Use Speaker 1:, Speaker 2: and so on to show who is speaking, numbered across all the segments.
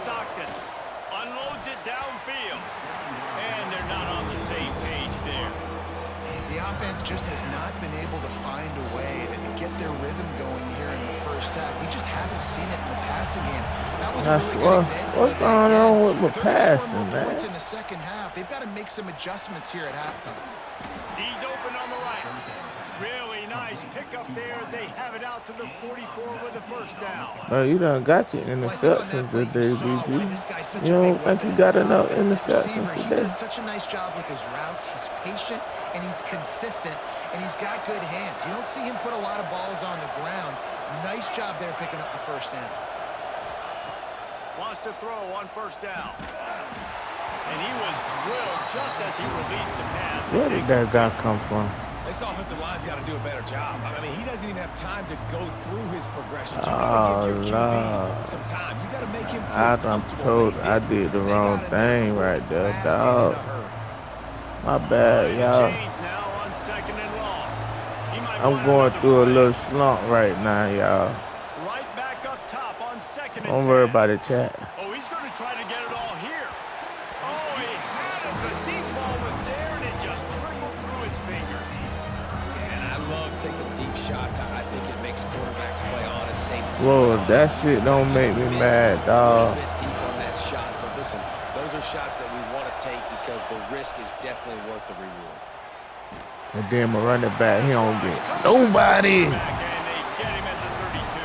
Speaker 1: Stockton. Unloads it downfield. And they're not on the same page there.
Speaker 2: The offense just has not been able to find a way to get their rhythm going here in the first half. We just haven't seen it in the passing game. That was a really good example of it.
Speaker 3: What's going on with my
Speaker 2: If they're going to score
Speaker 3: passing,
Speaker 2: more points
Speaker 3: man?
Speaker 2: in the second half, they've got to make some adjustments here at halftime.
Speaker 1: He's open on the right. Really nice pickup there as they have it out to the 44 with a first down.
Speaker 3: Bro, you done got your interceptions today, BG. You don't think you got enough interceptions
Speaker 2: He
Speaker 3: today?
Speaker 2: does such a nice job with his routes. He's patient and he's consistent and he's got good hands. You don't see him put a lot of balls on the ground. Nice job there picking up the first down.
Speaker 1: Wants to throw on first down. And he was drilled just as he released the pass.
Speaker 3: Where did that guy come from?
Speaker 4: This offensive line's got to do a better job. I mean, he doesn't even have time to go through his progressions. You got to give your QB some time. You got to make him feel comfortable.
Speaker 3: I did the wrong thing right there, dog. My bad, y'all. I'm going through a little slump right now, y'all.
Speaker 1: Right back up top on second and 10.
Speaker 3: Don't worry about it, chat.
Speaker 1: Oh, he's going to try to get it all here. Oh, he had him. The deep ball was there, and it just trickled through his fingers.
Speaker 4: And I love taking deep shots. I think it makes quarterbacks play honest safety.
Speaker 3: Whoa, that shit don't make me mad, dog.
Speaker 4: A bit deep on that shot, but listen, those are shots that we want to take because the risk is definitely worth the reward.
Speaker 3: And then my running back, he don't get nobody.
Speaker 1: And they get him at the 32.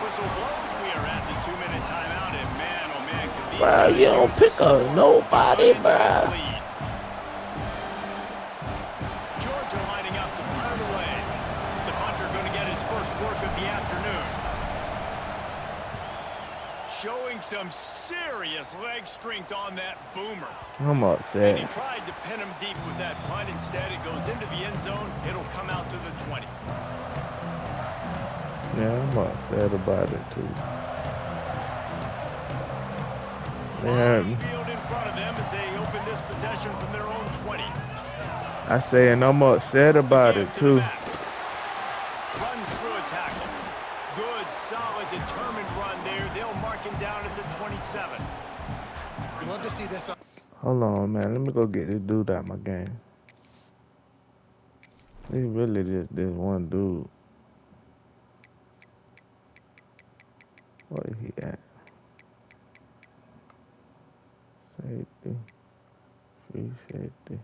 Speaker 1: Whistle blows. We are at the 2-minute timeout, and man, oh man, could these
Speaker 3: Bro, you don't pick up nobody, bro.
Speaker 1: Georgia lining up to punt away. The punter going to get his first work of the afternoon. Showing some serious leg strength on that boomer.
Speaker 3: I'm
Speaker 1: And he
Speaker 3: upset.
Speaker 1: tried to pin him deep with that punt. Instead, it goes into the end zone. It'll come out to the 20.
Speaker 3: Yeah, I'm upset about it too. They hurt me.
Speaker 1: Field in front of them as they open this possession from their own 20.
Speaker 3: I say, and I'm upset about it too.
Speaker 1: Runs through a tackle. Good, solid, determined run there. They'll mark him down at the 27.
Speaker 2: We'd love to see this.
Speaker 3: Hold on, man. Let me go get this dude out my game. He really just this one dude. Where he at? Safety. Free safety.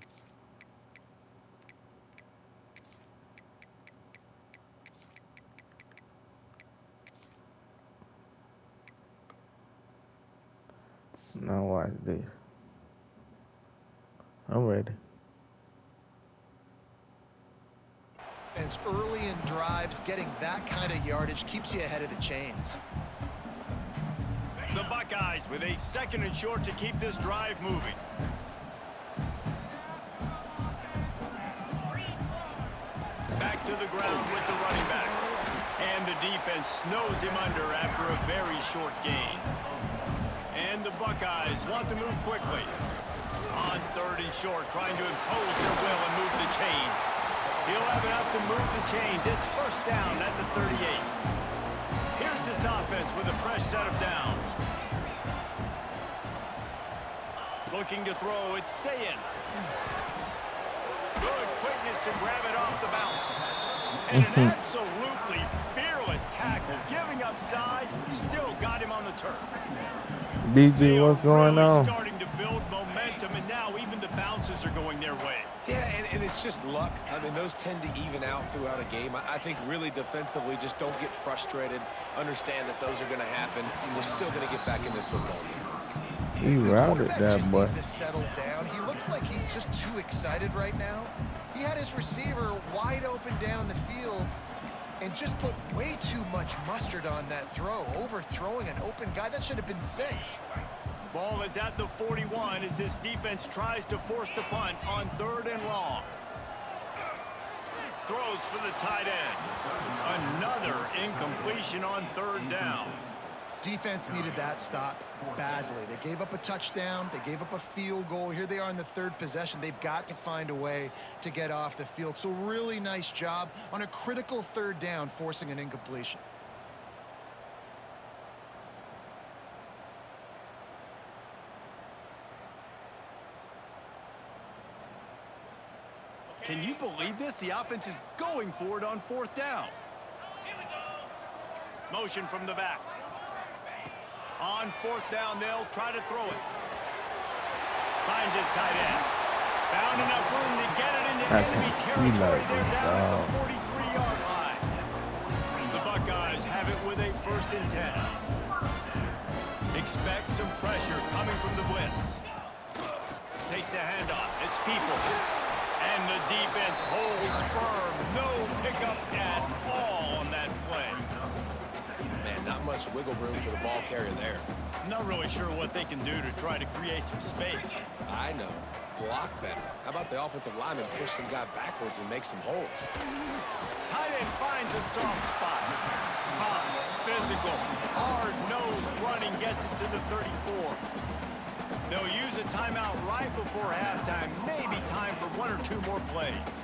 Speaker 3: Now watch this. I'm ready.
Speaker 2: And early in drives, getting that kind of yardage keeps you ahead of the chains.
Speaker 1: The Buckeyes with a second and short to keep this drive moving. Back to the ground with the running back. And the defense snows him under after a very short gain. And the Buckeyes want to move quickly. On third and short, trying to impose their will and move the chains. He'll have enough to move the chains. It's first down at the 38. Here's this offense with a fresh set of downs. Looking to throw, it's Sayin. Good quickness to grab it off the bounce. And an absolutely fearless tackle, giving up size, still got him on the turf.
Speaker 3: BG, what's going on?
Speaker 1: Starting to build momentum, and now even the bounces are going their way.
Speaker 4: Yeah, and it's just luck. I mean, those tend to even out throughout a game. I think really defensively, just don't get frustrated. Understand that those are going to happen. We're still going to get back in this football game.
Speaker 3: He routed that boy.
Speaker 2: Needs to settle down. He looks like he's just too excited right now. He had his receiver wide open down the field and just put way too much mustard on that throw, overthrowing an open guy. That should have been 6.
Speaker 1: Ball is at the 41 as this defense tries to force the punt on third and long. Throws for the tight end. Another incompletion on third down.
Speaker 2: Defense needed that stop badly. They gave up a touchdown. They gave up a field goal. Here they are in the third possession. They've got to find a way to get off the field. So really nice job on a critical third down, forcing an incompletion.
Speaker 1: Can you believe this? The offense is going for it on 4th down. Motion from the back. On 4th down, they'll try to throw it. Finds his tight end. Found enough room to get it into enemy territory. They're down at the 43-yard line. The Buckeyes have it with a 1st and 10. Expect some pressure coming from the blitz. Takes the handoff. It's Peoples. And the defense holds firm. No pickup at all on that play.
Speaker 4: Man, not much wiggle room for the ball carrier there.
Speaker 1: Not really sure what they can do to try to create some space.
Speaker 4: I know. Block better. How about the offensive lineman push some guy backwards and make some holes?
Speaker 1: Tight end finds a soft spot. Tough, physical, hard-nosed running gets it to the 34. They'll use a timeout right before halftime. Maybe time for 1 or 2 more plays.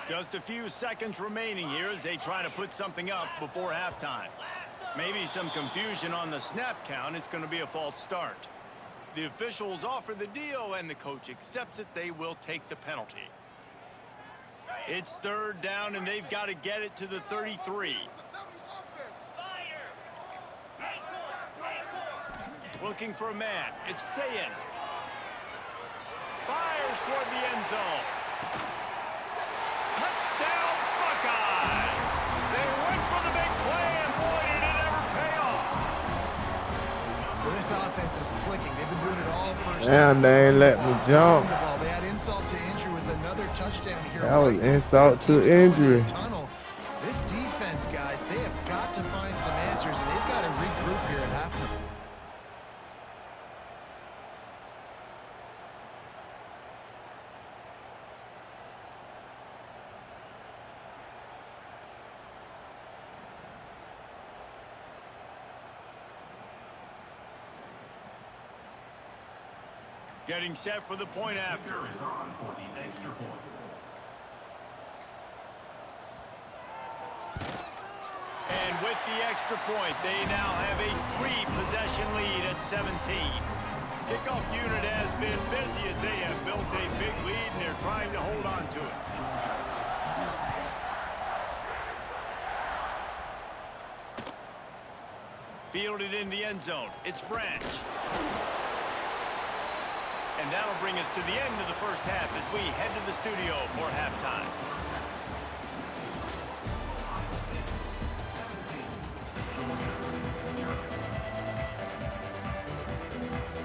Speaker 1: Just a few seconds remaining here as they try to put something up before halftime. Maybe some confusion on the snap count. It's going to be a false start. The officials offer the deal, and the coach accepts it. They will take the penalty. It's 3rd down, and they've got to get it to the 33. Looking for a man. It's Sayin. Fires toward the end zone. Touchdown, Buckeyes! They went for the big play, and boy, did it ever pay off.
Speaker 2: Well, this offense is clicking. They've been doing it all first.
Speaker 3: Damn, they ain't let me jump.
Speaker 2: They had insult to injury with another touchdown here.
Speaker 3: That was insult to injury.
Speaker 2: Tunnel. This defense, guys, they have got to find some answers, and they've got to regroup here at halftime.
Speaker 1: Getting set for the point after. And with the extra point, they now have a 3-possession lead at 17. Kickoff unit has been busy as they have built a big lead, and they're trying to hold on to it. Fielded in the end zone. It's Branch. And that'll bring us to the end of the first half as we head to the studio for halftime.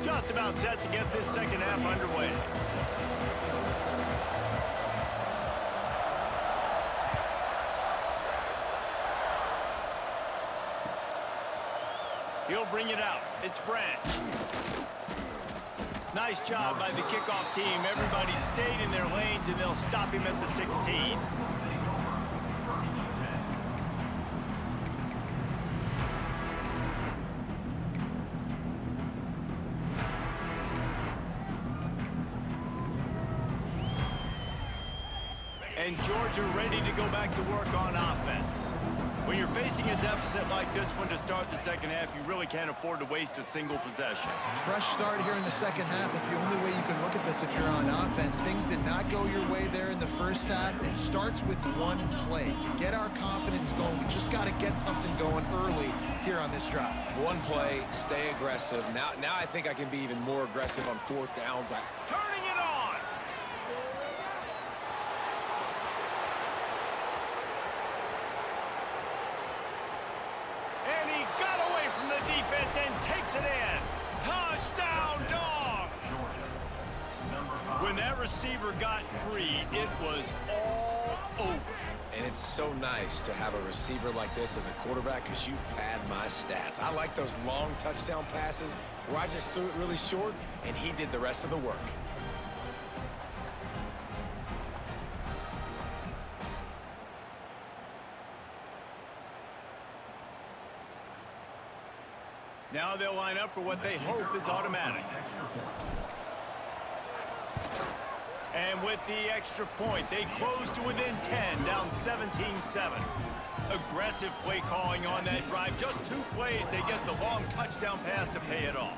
Speaker 1: Just about set to get this second half underway. He'll bring it out. It's Branch. Nice job by the kickoff team. Everybody stayed in their lanes, and they'll stop him at the 16. And Georgia ready to go back to work on offense. When you're facing a deficit like this one to start the second half, you really can't afford to waste a single possession.
Speaker 2: Fresh start here in the second half is the only way you can look at this if you're on offense. Things did not go your way there in the first half. It starts with one play. To get our confidence going, we just got to get something going early here on this drive.
Speaker 4: One play, stay aggressive. Now I think I can be even more aggressive on 4th downs.
Speaker 1: Turning it on! And he got away from the defense and takes it in. Touchdown, Dogs! When that receiver got free, it was all over.
Speaker 4: And it's so nice to have a receiver like this as a quarterback because you pad my stats. I like those long touchdown passes where I just threw it really short and he did the rest of the work.
Speaker 1: Now they'll line up for what they hope is automatic. And with the extra point, they close to within 10, down 17-7. Aggressive play calling on that drive. Just 2 plays, they get the long touchdown pass to pay it off.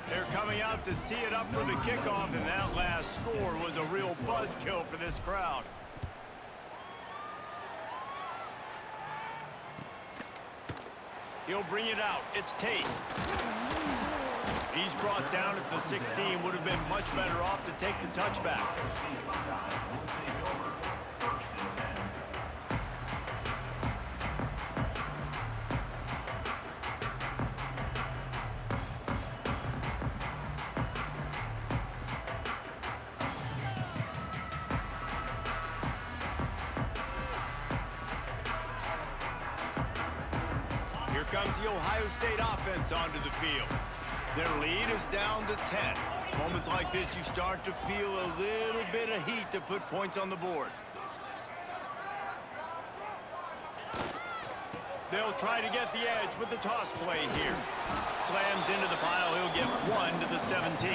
Speaker 1: They're coming out to tee it up for the kickoff, and that last score was a real buzzkill for this crowd. He'll bring it out. It's Tate. He's brought down at the 16. Would have been much better off to take the touchback. Here comes the Ohio State offense onto the field. Their lead is down to 10. It's moments like this you start to feel a little bit of heat to put points on the board. They'll try to get the edge with the toss play here. Slams into the pile. He'll get 1 to the 17.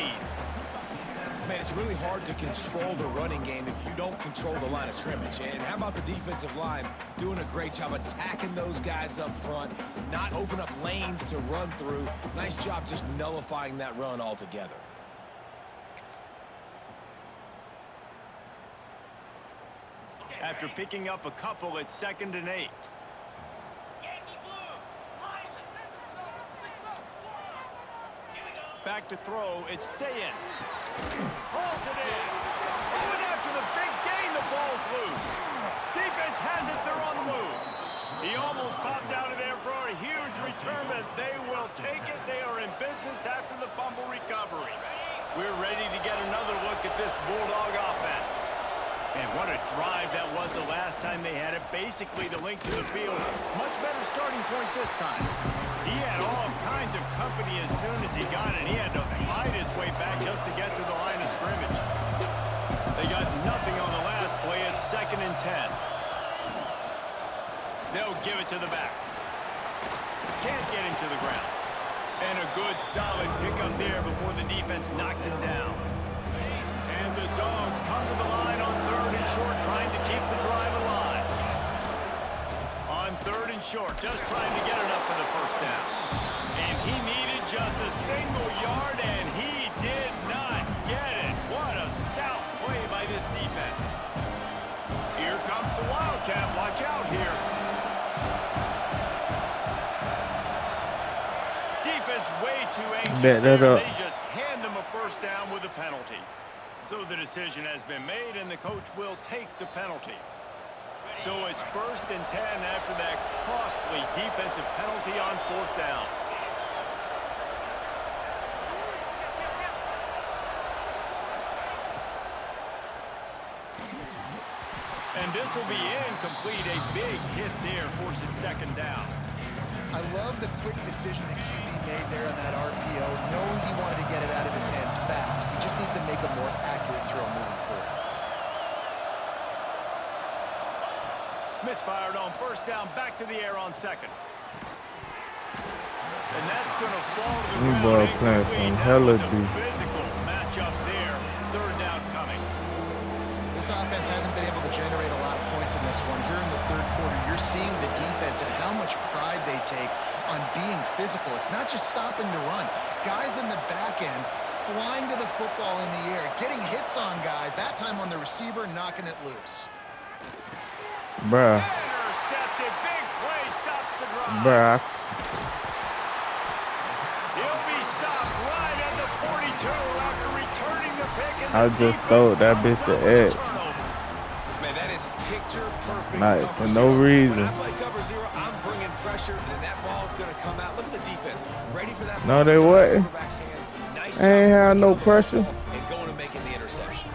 Speaker 4: Man, it's really hard to control the running game if you don't control the line of scrimmage. And how about the defensive line doing a great job attacking those guys up front, not open up lanes to run through. Nice job just nullifying that run altogether.
Speaker 1: After picking up a couple, it's 2nd and 8. Back to throw, it's Sayin. Hauls it in. Oh, and after the big gain, the ball's loose. Defense has it, they're on the move. He almost popped out of there for a huge return, but they will take it. They are in business after the fumble recovery. We're ready to get another look at this Bulldog offense. And what a drive that was the last time they had it. Basically the link to the field. Much better starting point this time. He had all kinds of company as soon as he got it. He had to fight his way back just to get to the line of scrimmage. They got nothing on the last play. It's 2nd and 10. They'll give it to the back. Can't get him to the ground. And a good solid pickup there before the defense knocks him down. And the Dogs come to the line on 3rd and short, trying to keep the drive alive. On 3rd and short, just trying to get enough for the first down. And he needed just a single yard, and he did not get it. What a stout play by this defense. Here comes the Wildcat. Watch out here. Defense way too anxious. They just hand them a first down with a penalty. So the decision has been made, and the coach will take the penalty. So it's 1st and 10 after that costly defensive penalty on 4th down. And this will be incomplete. A big hit there forces 2nd down.
Speaker 2: I love the quick decision the QB made there on that RPO, knowing he wanted to get it out of his hands fast. He just needs to make a more accurate throw moving forward.
Speaker 1: Misfired on 1st down, back to the air on 2nd. And that's going to fall to the ground.
Speaker 3: Playing some hella deep.
Speaker 1: Physical matchup there. 3rd down coming.
Speaker 2: This offense hasn't been able to generate a lot of points in this one. Here in the 3rd quarter, you're seeing the defense and how much pride they take on being physical. It's not just stopping to run. Guys in the back end flying to the football in the air, getting hits on guys, that time on the receiver, knocking it loose.
Speaker 3: Bruh.
Speaker 1: Intercepted. Big play stops the drive.
Speaker 3: Bruh.
Speaker 1: He'll be stopped right at the 42 after returning the pick. And
Speaker 3: I just throw that bitch to edge.
Speaker 4: Man, that is picture perfect.
Speaker 3: Like, for no reason.
Speaker 4: When I play cover 0, I'm bringing pressure, and that ball's going to come out. Look at the defense. Ready for that.
Speaker 3: No, they wasn't.
Speaker 4: Nice
Speaker 3: I ain't had no pressure.
Speaker 4: And going and making the interception.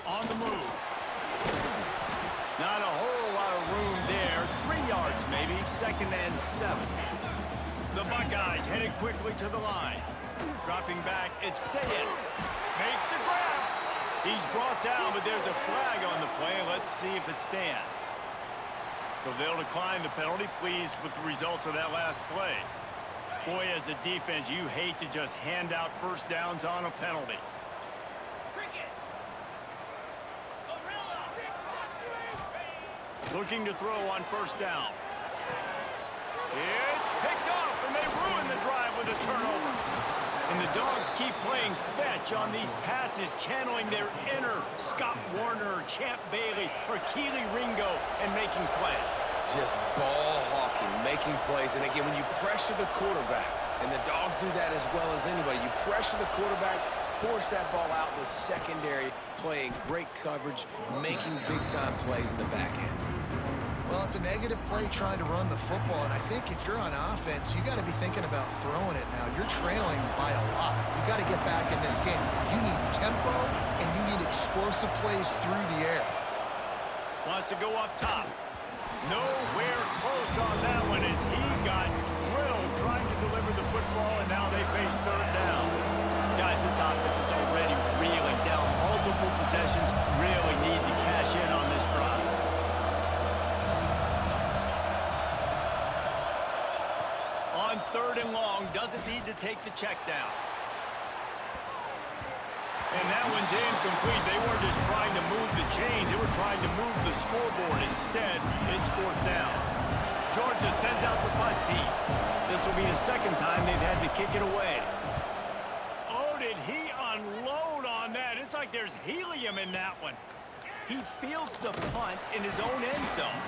Speaker 1: On the move. Not a whole lot of room there. 3 yards maybe. 2nd and 7. The Buckeyes headed quickly to the line. Dropping back, it's Sayin. Makes the grab. He's brought down, but there's a flag on the play. Let's see if it stands. So they'll decline the penalty. Pleased with the results of that last play. Boy, as a defense, you hate to just hand out 1st downs on a penalty. Looking to throw on first down. It's picked off, and they ruin the drive with a turnover. And the Dogs keep playing fetch on these passes, channeling their inner Scott Warner, or Champ Bailey, or Keely Ringo, and making plays.
Speaker 4: Just ball hawking, making plays. And again, when you pressure the quarterback, and the Dogs do that as well as anybody, you pressure the quarterback, force that ball out in the secondary, playing great coverage, making big-time plays in the back end.
Speaker 2: Well, it's a negative play trying to run the football, and I think if you're on offense, you got to be thinking about throwing it now. You're trailing by a lot. You got to get back in this game. You need tempo, and you need explosive plays through the air.
Speaker 1: Wants to go up top. Nowhere close on that one as he got drilled trying to deliver the football, and now they face third down. Guys, this offense is already reeling down multiple possessions. Really need to cash in on this drive. On third and long, doesn't need to take the check down. And that one's incomplete. They weren't just trying to move the chains. They were trying to move the scoreboard. Instead, it's fourth down. Georgia sends out the punt team. This will be the second time they've had to kick it away. Oh, did he unload on that? It's like there's helium in that one. He fields the punt in his own end zone.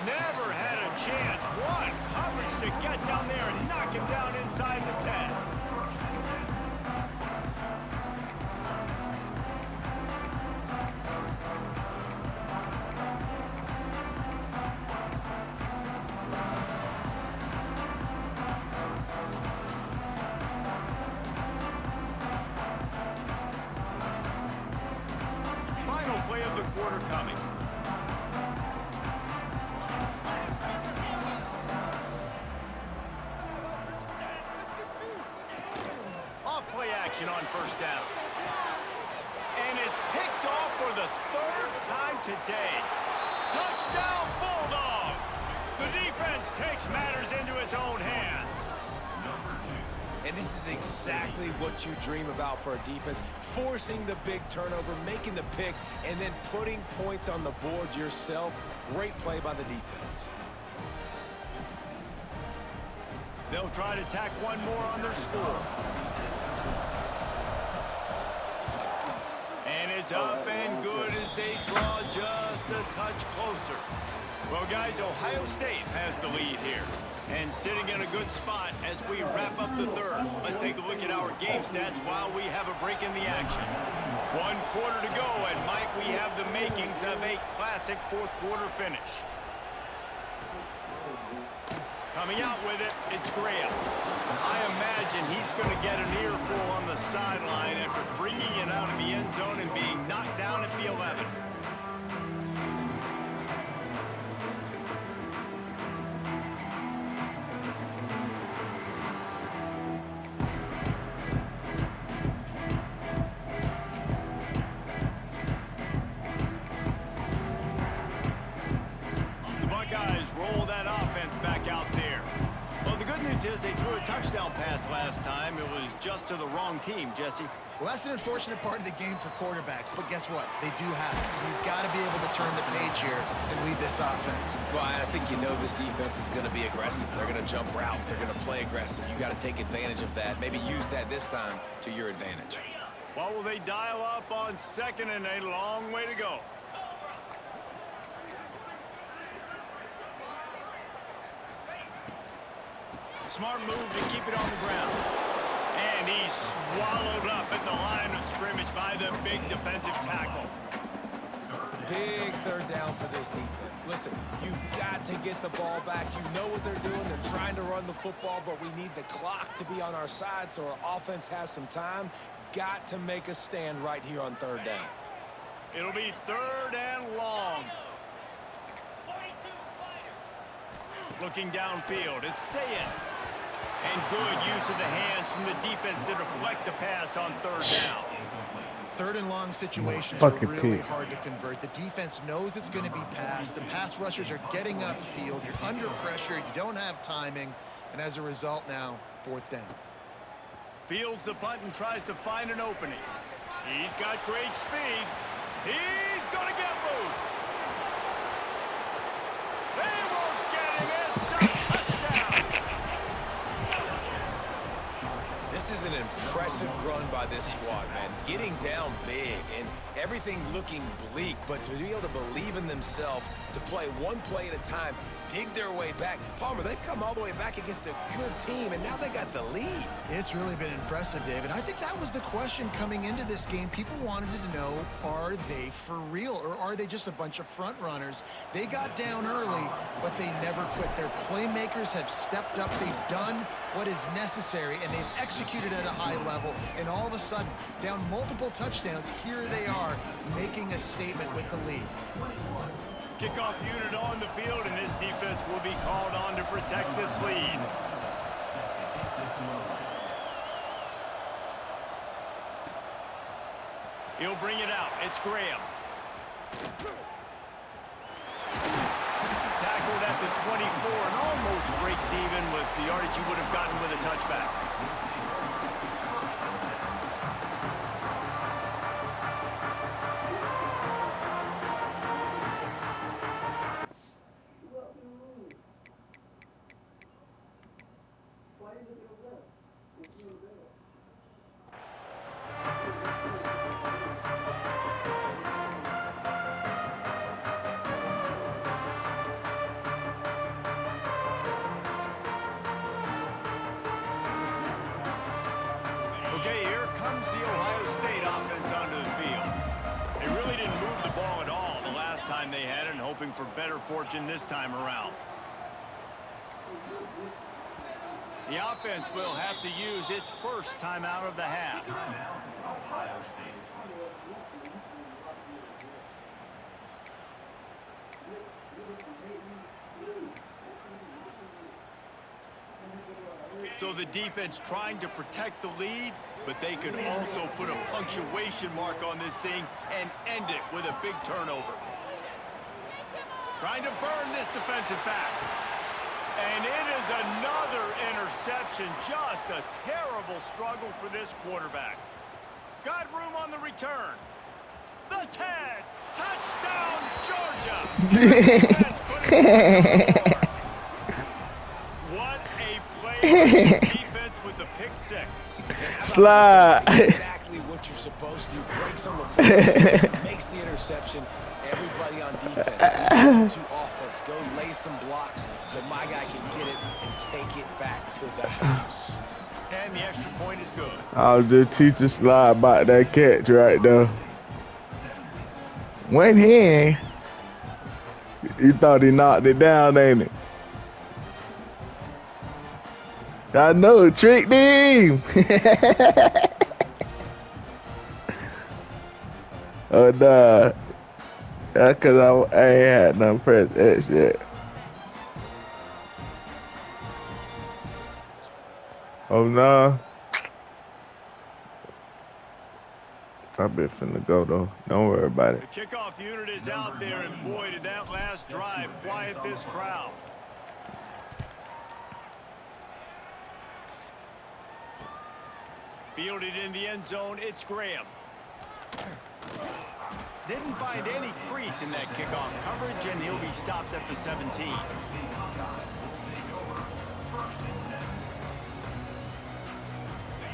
Speaker 1: Never had a chance. What coverage to get down there and knock him down inside the 10. Play of the quarter coming. Off play action on first down. And it's picked off for the third time today. Touchdown Bulldogs! The defense takes matters into its own hands.
Speaker 4: And this is exactly what you dream about for a defense, forcing the big turnover, making the pick, and then putting points on the board yourself. Great play by the defense.
Speaker 1: They'll try to tack one more on their score. And it's up and good as they draw just a touch closer. Well, guys, Ohio State has the lead here. And sitting in a good spot as we wrap up the third. Let's take a look at our game stats while we have a break in the action. 1 quarter to go, and might we have the makings of a classic fourth quarter finish. Coming out with it, it's Graham. I imagine he's going to get an earful on the sideline after bringing it out of the end zone and being knocked down at the 11. They threw a touchdown pass last time. It was just to the wrong team, Jesse.
Speaker 2: Well, that's an unfortunate part of the game for quarterbacks, but guess what? They do have it, so you've got to be able to turn the page here and lead this offense.
Speaker 4: Well, I think you know this defense is going to be aggressive. They're going to jump routes. They're going to play aggressive. You got to take advantage of that. Maybe use that this time to your advantage.
Speaker 1: What will they dial up on second and a long way to go? Smart move to keep it on the ground. And he's swallowed up at the line of scrimmage by the big defensive tackle.
Speaker 4: Big third down for this defense. Listen, you've got to get the ball back. You know what they're doing. They're trying to run the football, but we need the clock to be on our side so our offense has some time. Got to make a stand right here on third down.
Speaker 1: It'll be third and long. Looking downfield, it's Sayin. And good use of the hands from the defense to deflect the pass on third down.
Speaker 2: Third and long situations are really hard to convert. The defense knows it's going to be passed. The pass rushers are getting upfield. You're under pressure. You don't have timing. And as a result now, fourth down.
Speaker 1: Fields the punt and tries to find an opening. He's got great speed. He's going to get loose.
Speaker 4: impressive run by this squad, man. Getting down big and everything looking bleak, but to be able to believe in themselves, to play one play at a time, dig their way back. Palmer, they've come all the way back against a good team, and now they got the lead.
Speaker 2: It's really been impressive, David. I think that was the question coming into this game. People wanted to know, are they for real, or are they just a bunch of front runners? They got down early, but they never quit. Their playmakers have stepped up. They've done what is necessary, and they've executed at a high level. And all of a sudden, down multiple touchdowns, here they are making a statement with the lead.
Speaker 1: Kickoff unit on the field, and this defense will be called on to protect this lead. He'll bring it out. It's Graham. Tackled at the 24 and almost breaks even with the yardage he would have gotten with a touchback. Okay, here comes the Ohio State offense onto the field. They really didn't move the ball at all the last time they had it, and hoping for better fortune this time around. The offense will have to use its first timeout of the half. So the defense trying to protect the lead, but they could also put a punctuation mark on this thing and end it with a big turnover. Trying to burn this defensive back. And it is another interception. Just a terrible struggle for this quarterback. Got room on the return. The 10. Touchdown, Georgia. What a play by this defense with the pick six.
Speaker 3: Slide.
Speaker 4: Exactly what you're supposed to do. Breaks on the field, makes the interception. Everybody on defense, to offense, go lay some blocks so my guy can get it and take it back to the house.
Speaker 1: And the extra point is good.
Speaker 3: I'll just teach a slide about that catch right there. Went in. You thought he knocked it down, ain't it? I know, tricked him. Oh, nah. That's because I ain't had nothing press X yet. Oh, no. I've been finna go, though. Don't worry about it.
Speaker 1: The kickoff unit is out there, and boy, did that last drive quiet this crowd. Fielded in the end zone, it's Graham. Didn't find any crease in that kickoff coverage, and he'll be stopped at the 17.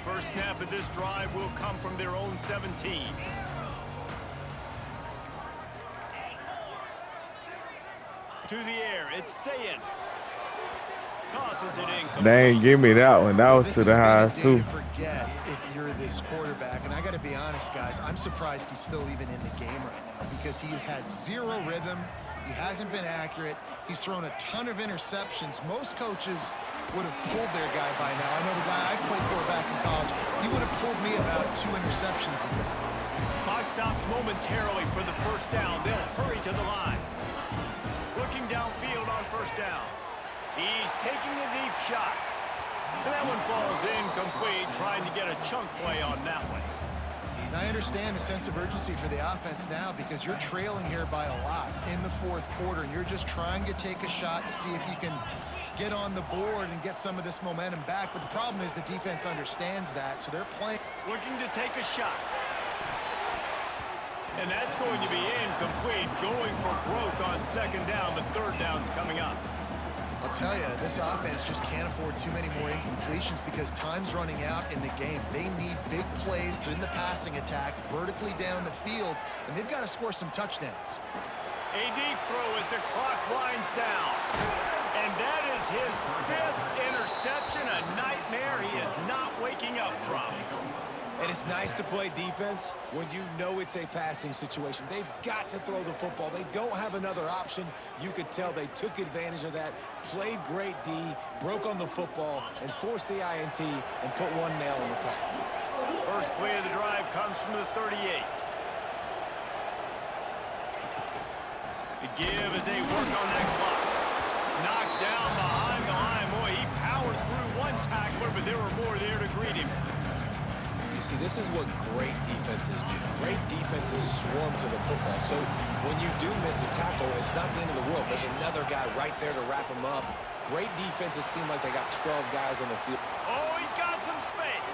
Speaker 1: First snap of this drive will come from their own 17. To the air, it's Sayin. Tosses it in.
Speaker 3: They ain't give me that one. That was to the highs, too.
Speaker 2: Forget if you're this quarterback, and I got to be honest, guys, I'm surprised he's still even in the game right now because he has had zero rhythm. He hasn't been accurate. He's thrown a ton of interceptions. Most coaches would have pulled their guy by now. I know the guy I played for back in college, he would have pulled me about 2 interceptions ago.
Speaker 1: Clock stops momentarily for the first down. They'll hurry to the line. Looking downfield on first down. He's taking a deep shot. And that one falls incomplete, trying to get a chunk play on that one.
Speaker 2: Now, I understand the sense of urgency for the offense now because you're trailing here by a lot in the fourth quarter, and you're just trying to take a shot to see if you can get on the board and get some of this momentum back. But the problem is the defense understands that, so they're playing.
Speaker 1: Looking to take a shot. And that's going to be incomplete, going for broke on second down, but third down's coming up.
Speaker 2: I'll tell you, this offense just can't afford too many more incompletions because time's running out in the game. They need big plays in the passing attack, vertically down the field, and they've got to score some touchdowns.
Speaker 1: A deep throw as the clock winds down. And that is his 5th interception, a nightmare he is not waking up from.
Speaker 4: And it's nice to play defense when you know it's a passing situation. They've got to throw the football. They don't have another option. You could tell they took advantage of that, played great D, broke on the football, and forced the INT and put one nail in the coffin.
Speaker 1: First play of the drive comes from the 38. The give as they work on that clock. Knocked down behind the line. Boy, he powered through one tackler, but there were more there to greet him.
Speaker 4: You see, this is what great defenses do. Great defenses swarm to the football. So when you do miss a tackle, it's not the end of the world. There's another guy right there to wrap him up. Great defenses seem like they got 12 guys on the field.
Speaker 1: Oh, he's got some space.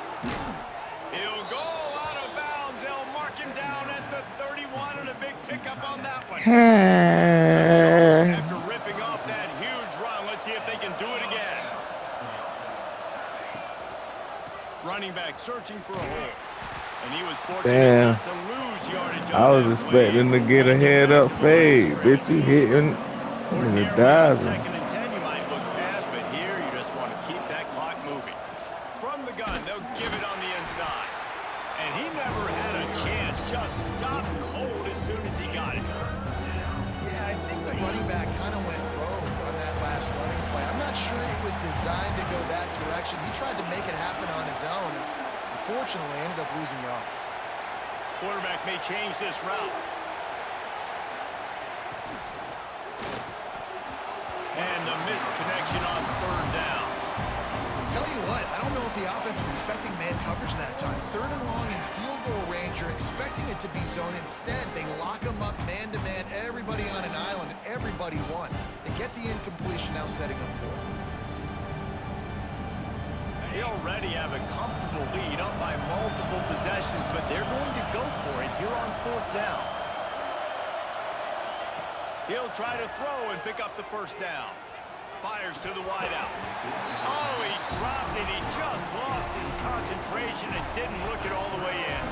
Speaker 1: He'll go out of bounds. They'll mark him down at the 31 and a big pickup on that one. After ripping off that huge run, let's see if they can do it again. Running back searching for a hole. And he was fortunate not to lose yardage on
Speaker 3: I was expecting to get a head up fade. Bitch, you hitting and it diving.
Speaker 1: Second and 10, you might look past, but here you just want to keep that clock moving. From the gun, they'll give it on the inside. And he never had a chance, just stopped cold as soon as he got it.
Speaker 2: Yeah, I think the running back kind of went rogue on that last running play. I'm not sure it was designed to go that direction. He tried to make it happen on his own. Unfortunately, ended up losing yards.
Speaker 1: Quarterback may change this route. And the missed connection on 3rd down.
Speaker 2: Tell you what, I don't know if the offense was expecting man coverage that time. 3rd and long in field goal range, you're expecting it to be zone. Instead, they lock them up man-to-man, everybody on an island, and everybody won. They get the incompletion, now setting up 4th.
Speaker 1: They already have a comfortable lead up by multiple possessions, but they're going to go for it here on 4th down. He'll try to throw and pick up the 1st down. Fires to the wideout. Oh, he dropped it. He just lost his concentration and didn't look it all the way in.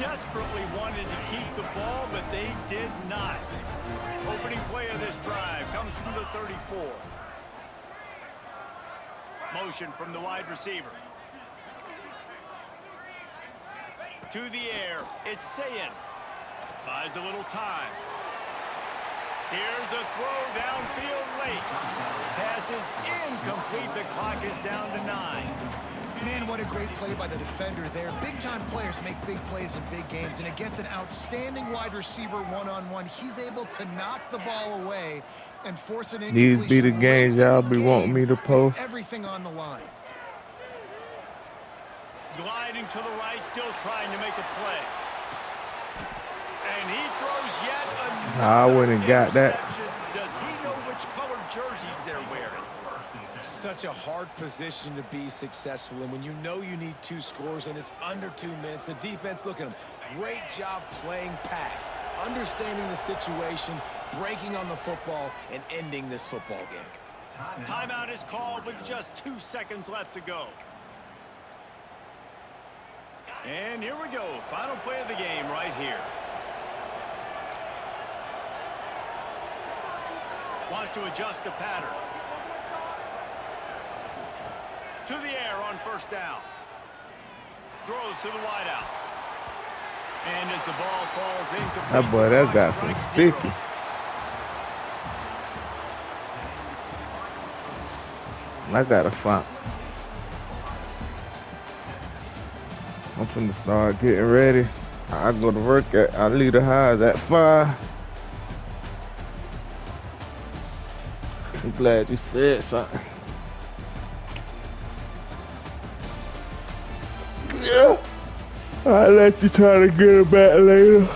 Speaker 1: Desperately wanted to keep the ball, but they did not. Opening play of this drive comes from the 34. Motion from the wide receiver. To the air, it's Sayin. Buys a little time. Here's a throw downfield late. Pass is incomplete. The clock is down to 9.
Speaker 2: Man, what a great play by the defender there. Big-time players make big plays in big games, and against an outstanding wide receiver one-on-one, he's able to knock the ball away and force an incompletion.
Speaker 3: These be the games y'all be wanting me to post.
Speaker 2: Everything on the line.
Speaker 1: Gliding to the right, still trying to make a play. And he throws yet another
Speaker 3: I wouldn't got that.
Speaker 1: Does he know which colored jerseys they're wearing?
Speaker 4: Such a hard position to be successful in when you know you need 2 scores and it's under 2 minutes. The defense, look at them. Great job playing pass, understanding the situation, breaking on the football, and ending this football game.
Speaker 1: Timeout is called with just 2 seconds left to go. And here we go. Final play of the game right here. Wants to adjust the pattern. To the air on 1st down. Throws to the wideout. And as the ball falls incomplete.
Speaker 3: That boy, that got some sticky. I gotta find. I'm finna start getting ready. I go to work I leave the house at 5. I'm glad you said something. Yeah. I'll let you try to get it back later.